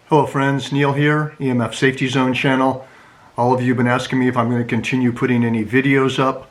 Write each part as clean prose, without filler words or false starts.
Hello friends, Neil here, EMF Safety Zone channel. All of you have been asking me if I'm going to continue putting any videos up.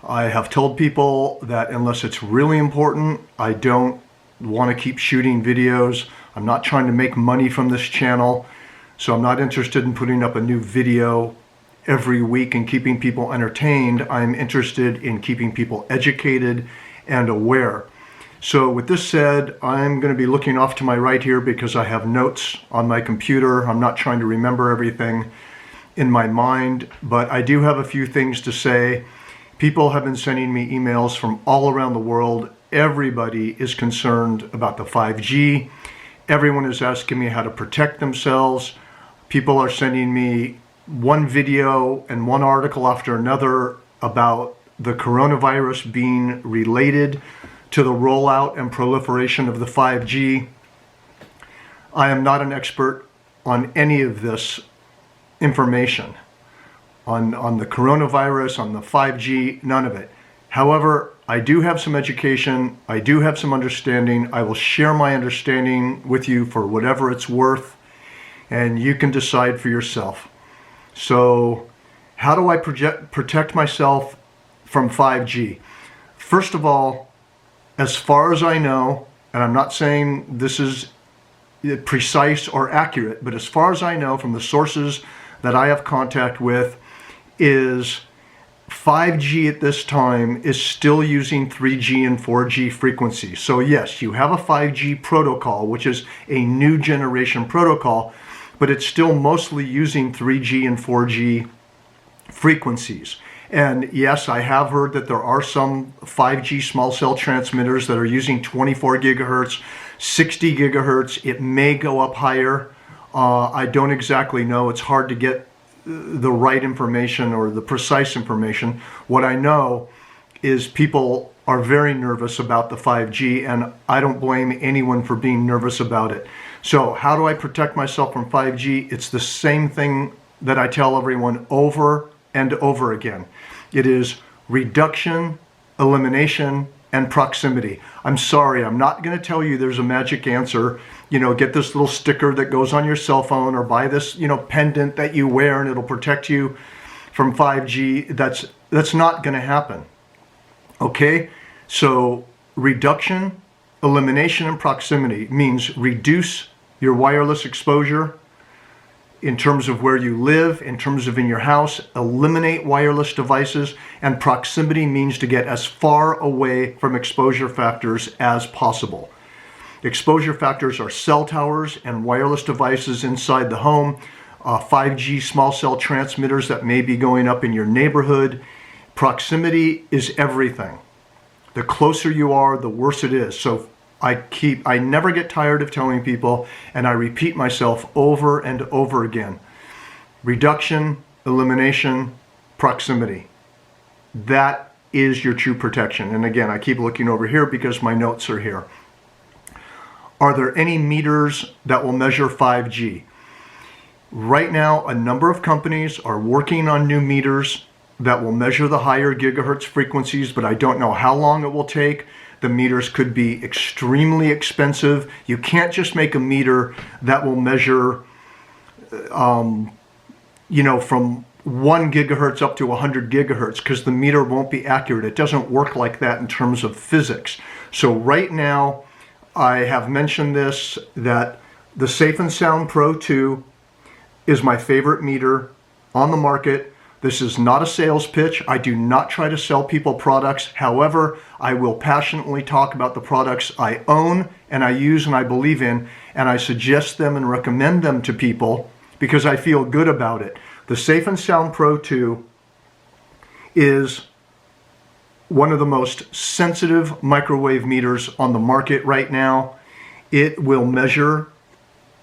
I have told people that unless it's really important, I don't want to keep shooting videos. I'm not trying to make money from this channel, so I'm not interested in putting up a new video every week and keeping people entertained. I'm interested in keeping people educated and aware. So with this said, I'm going to be looking off to my right here because I have notes on my computer. I'm not trying to remember everything in my mind, but I do have a few things to say. People have been sending me emails from all around the world. Everybody is concerned about the 5G. Everyone is asking me how to protect themselves. People are sending me one video and one article after another about the coronavirus being related to the rollout and proliferation of the 5G. I am not an expert on any of this information, on the coronavirus, on the 5G, none of it. However, I do have some education, I do have some understanding. I will share my understanding with you for whatever it's worth, and you can decide for yourself. So, how do I protect myself from 5G? First of all, as far as I know, and I'm not saying this is precise or accurate, but as far as I know from the sources that I have contact with, is 5G at this time is still using 3G and 4G frequencies. So yes, you have a 5G protocol, which is a new generation protocol, but it's still mostly using 3G and 4G frequencies. And yes, I have heard that there are some 5G small cell transmitters that are using 24 gigahertz, 60 gigahertz. It may go up higher. I don't exactly know. It's hard to get the right information or the precise information. What I know is people are very nervous about the 5G, and I don't blame anyone for being nervous about it. So how do I protect myself from 5G? It's the same thing that I tell everyone over and over again. It is reduction, elimination, and proximity. I'm sorry, I'm not going to tell you there's a magic answer. You know, get this little sticker that goes on your cell phone, or buy this, pendant that you wear and it'll protect you from 5G. That's not going to happen. Okay? So reduction, elimination, and proximity means reduce your wireless exposure in terms of where you live, in terms of in your house, eliminate wireless devices, and proximity means to get as far away from exposure factors as possible. Exposure factors are cell towers and wireless devices inside the home, 5G small cell transmitters that may be going up in your neighborhood. Proximity is everything. The closer you are, the worse it is. So I never get tired of telling people, and I repeat myself over and over again. Reduction, elimination, proximity. That is your true protection. And again, I keep looking over here because my notes are here. Are there any meters that will measure 5G? Right now, a number of companies are working on new meters that will measure the higher gigahertz frequencies, but I don't know how long it will take. The meters could be extremely expensive. You can't just make a meter that will measure, from 1 gigahertz up to 100 gigahertz, because the meter won't be accurate. It doesn't work like that in terms of physics. So right now, I have mentioned this, that the Safe and Sound Pro 2 is my favorite meter on the market. This is not a sales pitch. I do not try to sell people products. However, I will passionately talk about the products I own and I use and I believe in, and I suggest them and recommend them to people because I feel good about it. The Safe and Sound Pro 2 is one of the most sensitive microwave meters on the market right now. It will measure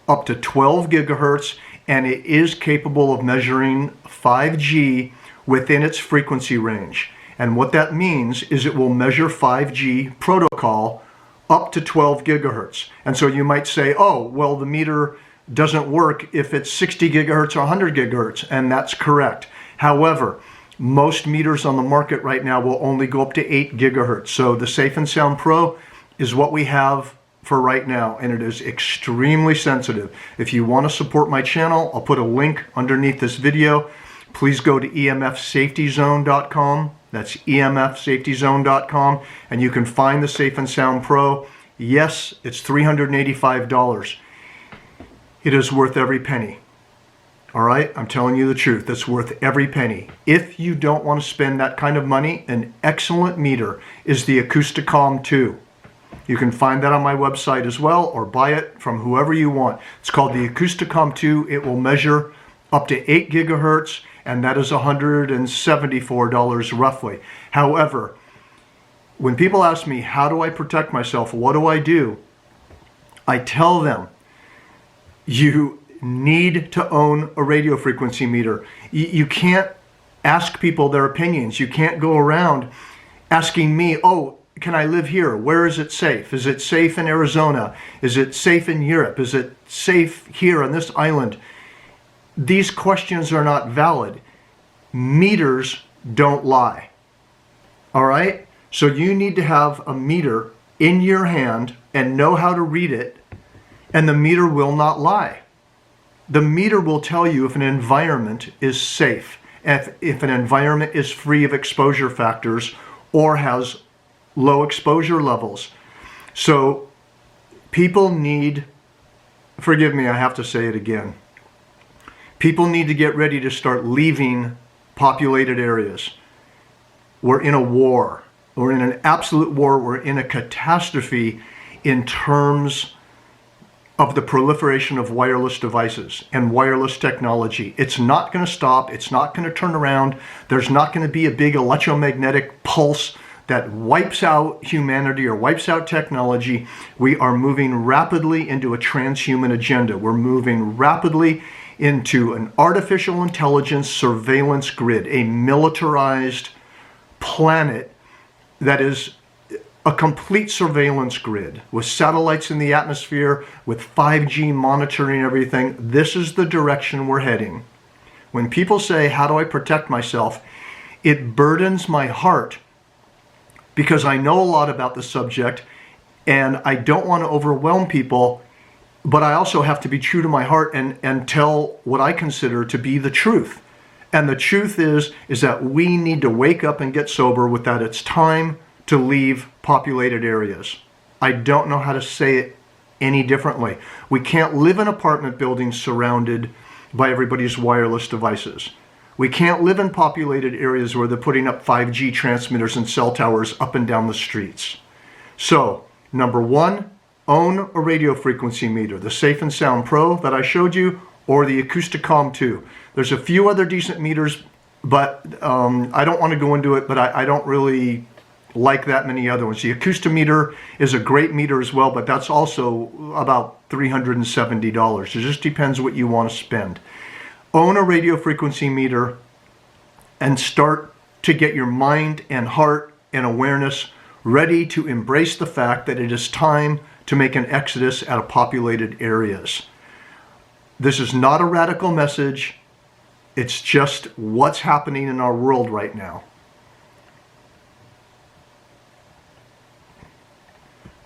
up to 12 gigahertz, and it is capable of measuring 5G within its frequency range. And what that means is it will measure 5G protocol up to 12 gigahertz. And so you might say, oh, well, the meter doesn't work if it's 60 gigahertz or 100 gigahertz, and that's correct. However, most meters on the market right now will only go up to 8 gigahertz. So the Safe and Sound Pro is what we have for right now, and it is extremely sensitive. If you want to support my channel, I'll put a link underneath this video. Please go to emfsafetyzone.com. That's emfsafetyzone.com, and you can find the Safe and Sound Pro. Yes, it's $385. It is worth every penny. All right, I'm telling you the truth. It's worth every penny. If you don't want to spend that kind of money, an excellent meter is the Acoustic Kong 2. You can find that on my website as well, or buy it from whoever you want. It's called the Acoustic Kong 2. It will measure up to 8 gigahertz, and that is $174 roughly. However, when people ask me, how do I protect myself? What do? I tell them, you need to own a radio frequency meter. You can't ask people their opinions. You can't go around asking me, oh, can I live here? Where is it safe? Is it safe in Arizona? Is it safe in Europe? Is it safe here on this island? These questions are not valid. Meters don't lie. All right? So you need to have a meter in your hand and know how to read it, and the meter will not lie. The meter will tell you if an environment is safe, if an environment is free of exposure factors or has low exposure levels. So people need, forgive me, I have to say it again. People need to get ready to start leaving populated areas. We're in a war. We're in an absolute war. We're in a catastrophe in terms of the proliferation of wireless devices and wireless technology. It's not going to stop. It's not going to turn around. There's not going to be a big electromagnetic pulse that wipes out humanity or wipes out technology. We are moving rapidly into a transhuman agenda. We're moving rapidly into an artificial intelligence surveillance grid, a militarized planet that is a complete surveillance grid with satellites in the atmosphere, with 5G monitoring everything. This is the direction we're heading. When people say, how do I protect myself? It burdens my heart because I know a lot about the subject and I don't want to overwhelm people, but I also have to be true to my heart and tell what I consider to be the truth. And the truth is that we need to wake up and get sober with that it's time to leave populated areas. I don't know how to say it any differently. We can't live in apartment buildings surrounded by everybody's wireless devices. We can't live in populated areas where they're putting up 5G transmitters and cell towers up and down the streets. So, number one, own a radio frequency meter, the Safe and Sound Pro that I showed you, or the Acoustic Kong 2. There's a few other decent meters, but I don't want to go into it, but I don't really like that many other ones. The Acoustimeter is a great meter as well, but that's also about $370. It just depends what you want to spend. Own a radio frequency meter and start to get your mind and heart and awareness ready to embrace the fact that it is time to make an exodus out of populated areas. This is not a radical message. It's just what's happening in our world right now.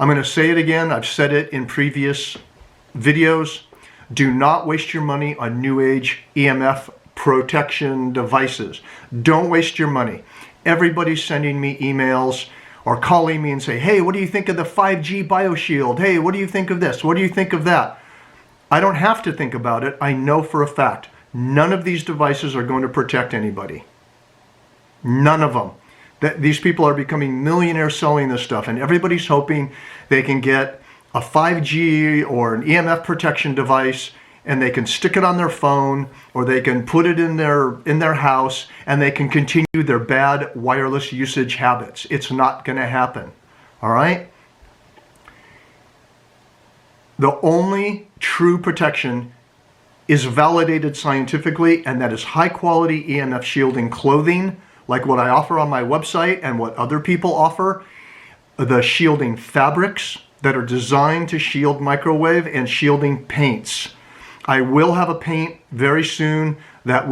I'm going to say it again. I've said it in previous videos. Do not waste your money on New Age EMF protection devices. Don't waste your money. Everybody's sending me emails or calling me and say, hey, what do you think of the 5G BioShield? Hey, what do you think of this? What do you think of that? I don't have to think about it. I know for a fact. None of these devices are going to protect anybody. None of them. These people are becoming millionaires selling this stuff, and everybody's hoping they can get a 5G or an EMF protection device and they can stick it on their phone or they can put it in their house and they can continue their bad wireless usage habits. It's not going to happen. All right? The only true protection is validated scientifically, and that is high quality EMF shielding clothing, like what I offer on my website and what other people offer. The shielding fabrics that are designed to shield microwave, and shielding paints. I will have a paint very soon that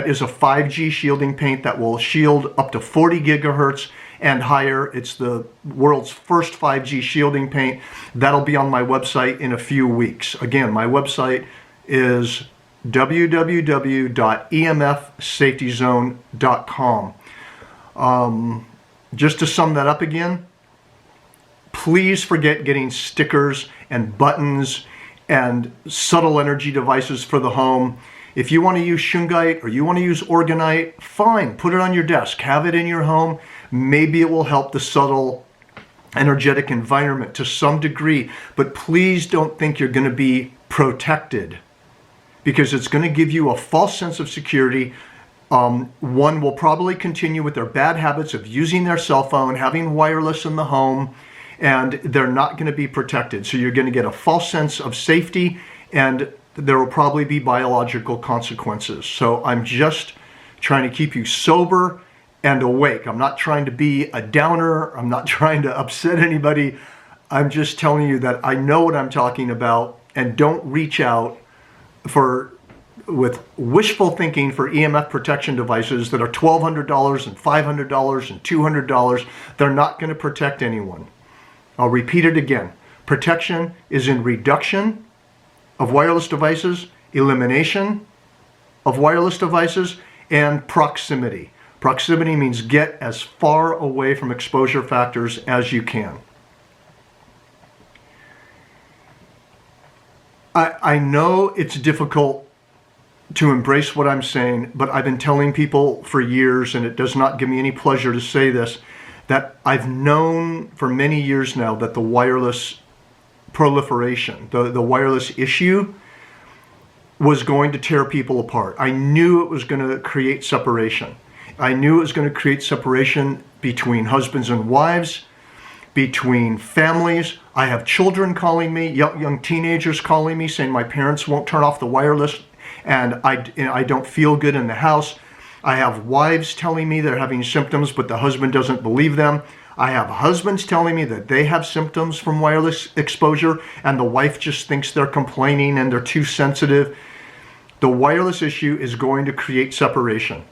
is a 5G shielding paint that will shield up to 40 gigahertz and higher. It's the world's first 5G shielding paint. That'll be on my website in a few weeks. Again, my website is www.emfsafetyzone.com. Just to sum that up again, please forget getting stickers and buttons and subtle energy devices for the home. If you want to use shungite or you want to use orgonite, fine, put it on your desk, have it in your home. Maybe it will help the subtle energetic environment to some degree, but please don't think you're going to be protected, because it's going to give you a false sense of security. One will probably continue with their bad habits of using their cell phone, having wireless in the home, and they're not going to be protected. So you're going to get a false sense of safety, and there will probably be biological consequences. So I'm just trying to keep you sober and awake. I'm not trying to be a downer. I'm not trying to upset anybody. I'm just telling you that I know what I'm talking about, and don't reach out with wishful thinking for EMF protection devices that are $1,200 and $500 and $200. They're not going to protect anyone. I'll repeat it again. Protection is in reduction of wireless devices, elimination of wireless devices, and proximity. Proximity means get as far away from exposure factors as you can. I know it's difficult to embrace what I'm saying, but I've been telling people for years, and it does not give me any pleasure to say this, that I've known for many years now that the wireless proliferation, the wireless issue, was going to tear people apart. I knew it was going to create separation. I knew it was going to create separation between husbands and wives, between families. I have children calling me, young teenagers calling me, saying my parents won't turn off the wireless, and I don't feel good in the house. I have wives telling me they're having symptoms, but the husband doesn't believe them. I have husbands telling me that they have symptoms from wireless exposure, and the wife just thinks they're complaining and they're too sensitive. The wireless issue is going to create separation.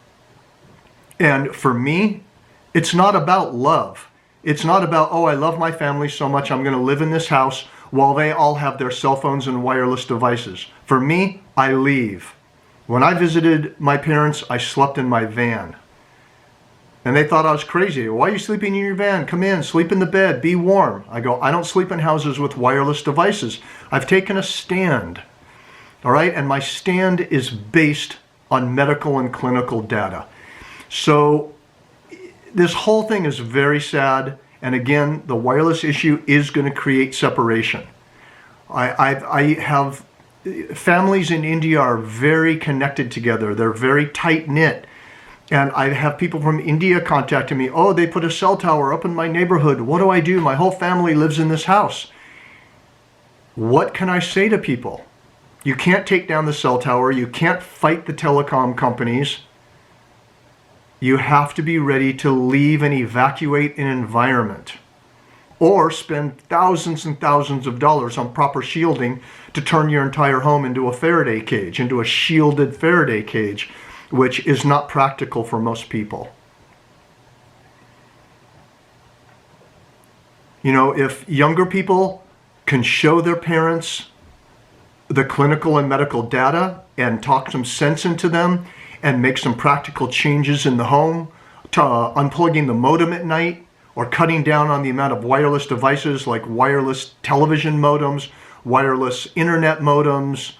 And for me, it's not about love. It's not about, oh, I love my family so much, I'm going to live in this house while they all have their cell phones and wireless devices. For me, I leave. When I visited my parents, I slept in my van. And they thought I was crazy. Why are you sleeping in your van? Come in, sleep in the bed, be warm. I go, I don't sleep in houses with wireless devices. I've taken a stand, all right? And my stand is based on medical and clinical data. So this whole thing is very sad. And again, the wireless issue is going to create separation. I have families in India are very connected together. They're very tight-knit. And I have people from India contacting me. Oh, they put a cell tower up in my neighborhood. What do I do? My whole family lives in this house. What can I say to people? You can't take down the cell tower. You can't fight the telecom companies. You have to be ready to leave and evacuate an environment, or spend thousands and thousands of dollars on proper shielding to turn your entire home into a Faraday cage, into a shielded Faraday cage, which is not practical for most people. You know, if younger people can show their parents the clinical and medical data and talk some sense into them and make some practical changes in the home, to unplugging the modem at night, or cutting down on the amount of wireless devices like wireless television modems, wireless internet modems.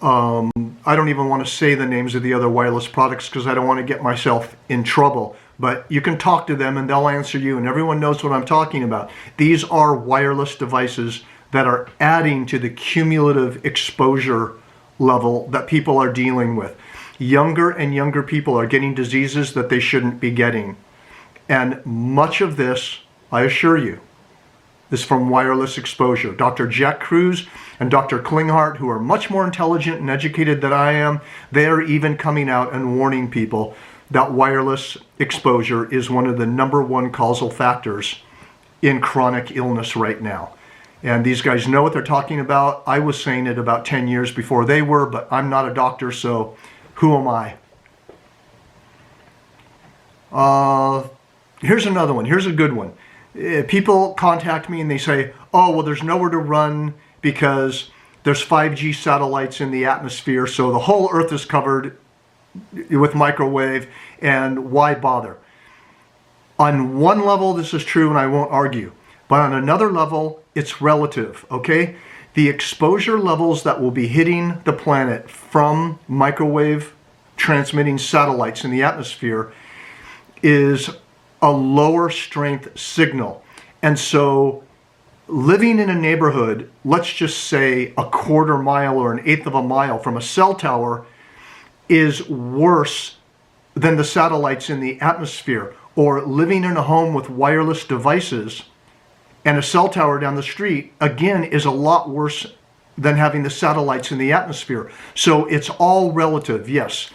I don't even want to say the names of the other wireless products because I don't want to get myself in trouble. But you can talk to them and they'll answer you, and everyone knows what I'm talking about. These are wireless devices that are adding to the cumulative exposure level that people are dealing with. Younger and younger people are getting diseases that they shouldn't be getting. And much of this, I assure you, is from wireless exposure. Dr. Jack Kruse and Dr. Klinghardt, who are much more intelligent and educated than I am, they are even coming out and warning people that wireless exposure is one of the #1 causal factors in chronic illness right now. And these guys know what they're talking about. I was saying it about 10 years before they were, but I'm not a doctor, so who am I? Here's another one. Here's a good one. People contact me and they say, oh, well, there's nowhere to run because there's 5G satellites in the atmosphere, so the whole Earth is covered with microwave, and why bother? On one level, this is true, and I won't argue. But on another level, it's relative, okay? The exposure levels that will be hitting the planet from microwave transmitting satellites in the atmosphere is a lower strength signal. And so living in a neighborhood, let's just say a quarter mile or an eighth of a mile from a cell tower, is worse than the satellites in the atmosphere. Or living in a home with wireless devices and a cell tower down the street, again, is a lot worse than having the satellites in the atmosphere. So it's all relative, yes.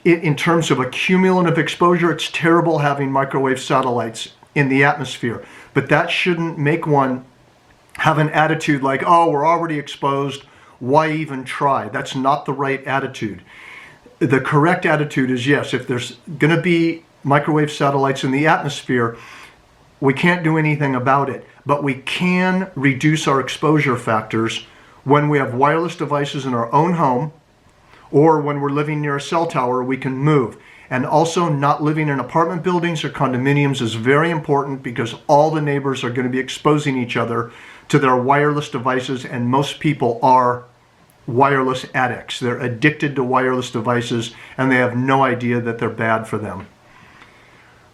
In terms of a cumulative exposure, it's terrible having microwave satellites in the atmosphere. But that shouldn't make one have an attitude like, oh, we're already exposed, why even try? That's not the right attitude. The correct attitude is, yes, if there's going to be microwave satellites in the atmosphere, we can't do anything about it, but we can reduce our exposure factors when we have wireless devices in our own home, or when we're living near a cell tower, we can move. And also, not living in apartment buildings or condominiums is very important, because all the neighbors are going to be exposing each other to their wireless devices, and most people are wireless addicts. They're addicted to wireless devices, and they have no idea that they're bad for them.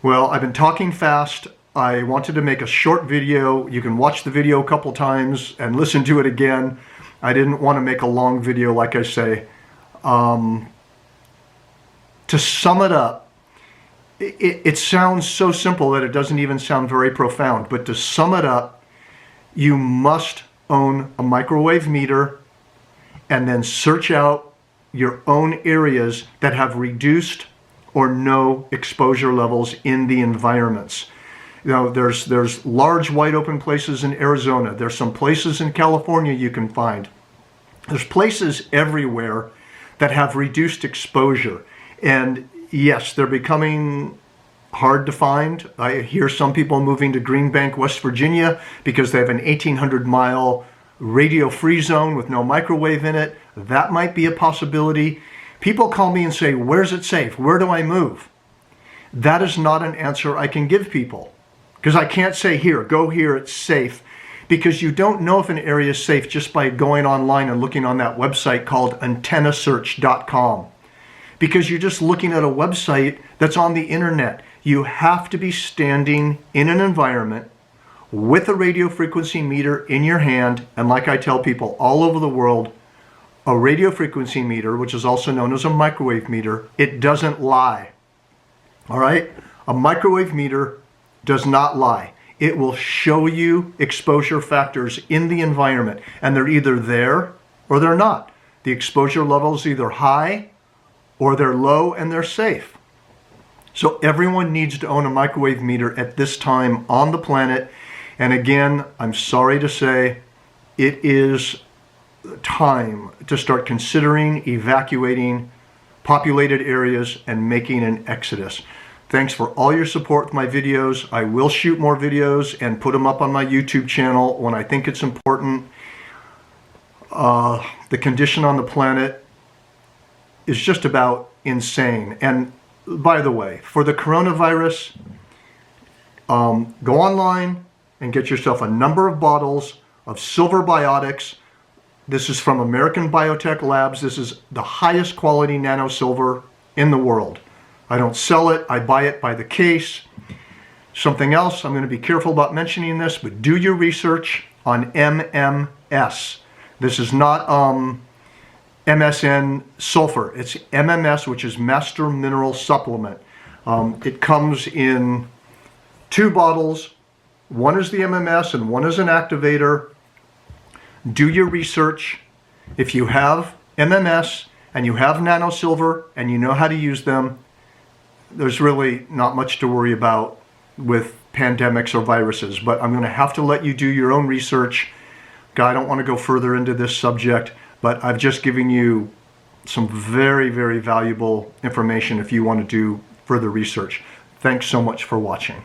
Well, I've been talking fast. I wanted to make a short video. You can watch the video a couple times and listen to it again. I didn't want to make a long video, like I say. To sum it up, it sounds so simple that it doesn't even sound very profound. But to sum it up, you must own a microwave meter and then search out your own areas that have reduced or no exposure levels in the environments. You know, there's large wide open places in Arizona. There's some places in California you can find. There's places everywhere that have reduced exposure. And yes, they're becoming hard to find. I hear some people moving to Green Bank, West Virginia, because they have an 1,800-mile radio-free zone with no microwave in it. That might be a possibility. People call me and say, where's it safe? Where do I move? That is not an answer I can give people, because I can't say, here, go here, it's safe, because you don't know if an area is safe just by going online and looking on that website called antennasearch.com, because you're just looking at a website that's on the internet. You have to be standing in an environment with a radio frequency meter in your hand, and like I tell people all over the world, a radio frequency meter, which is also known as a microwave meter, it doesn't lie. All right? A microwave meter does not lie. It will show you exposure factors in the environment, and they're either there or they're not. The exposure level is either high or they're low, and they're safe. So everyone needs to own a microwave meter at this time on the planet. And again, I'm sorry to say, it is time to start considering evacuating populated areas and making an exodus. Thanks for all your support with my videos. I will shoot more videos and put them up on my YouTube channel when I think it's important. The condition on the planet is just about insane. And by the way, for the coronavirus, go online and get yourself a number of bottles of silver biotics. This is from American Biotech Labs. This is the highest quality nano silver in the world. I don't sell it, I buy it by the case. Something else, I'm going to be careful about mentioning this, but do your research on MMS. This is not MSN sulfur. It's MMS, which is Master Mineral Supplement. It comes in 2 bottles. One is the MMS and one is an activator. Do your research. If you have MMS and you have nano silver and you know how to use them, there's really not much to worry about with pandemics or viruses. But I'm going to have to let you do your own research. I don't want to go further into this subject, but I've just given you some very, very valuable information if you want to do further research. Thanks so much for watching.